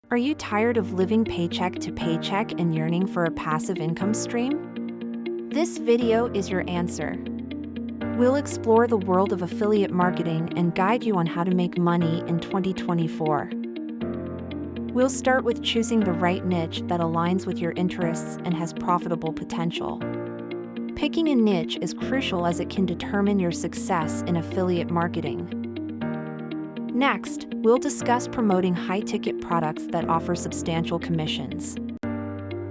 Are you tired of living paycheck to paycheck and yearning for a passive income stream? This video is your answer. We'll explore the world of affiliate marketing and guide you on how to make money in 2024. We'll start with choosing the right niche that aligns with your interests and has profitable potential. Picking a niche is crucial as it can determine your success in affiliate marketing. Next, we'll discuss promoting high-ticket products that offer substantial commissions.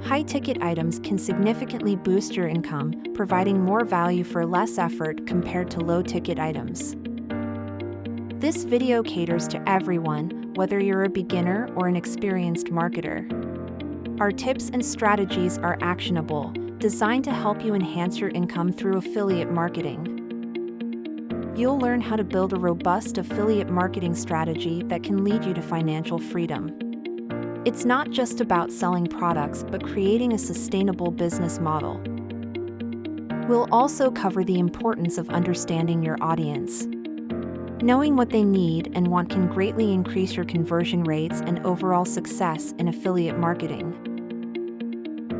High-ticket items can significantly boost your income, providing more value for less effort compared to low-ticket items. This video caters to everyone, whether you're a beginner or an experienced marketer. Our tips and strategies are actionable, designed to help you enhance your income through affiliate marketing. You'll learn how to build a robust affiliate marketing strategy that can lead you to financial freedom. It's not just about selling products, but creating a sustainable business model. We'll also cover the importance of understanding your audience. Knowing what they need and want can greatly increase your conversion rates and overall success in affiliate marketing.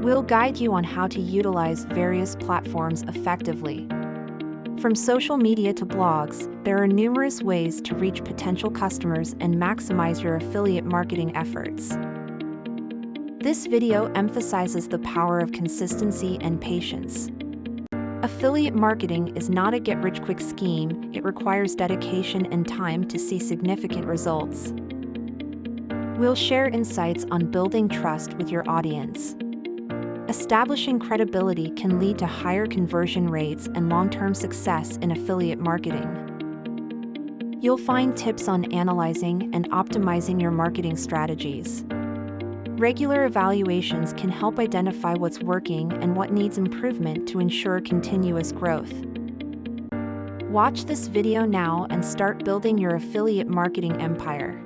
We'll guide you on how to utilize various platforms effectively. From social media to blogs, there are numerous ways to reach potential customers and maximize your affiliate marketing efforts. This video emphasizes the power of consistency and patience. Affiliate marketing is not a get-rich-quick scheme. It requires dedication and time to see significant results. We'll share insights on building trust with your audience. Establishing credibility can lead to higher conversion rates and long-term success in affiliate marketing. You'll find tips on analyzing and optimizing your marketing strategies. Regular evaluations can help identify what's working and what needs improvement to ensure continuous growth. Watch this video now and start building your affiliate marketing empire.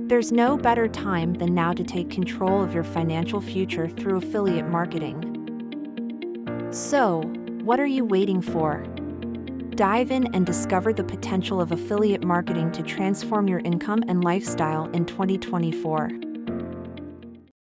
There's no better time than now to take control of your financial future through affiliate marketing. So, what are you waiting for? Dive in and discover the potential of affiliate marketing to transform your income and lifestyle in 2024.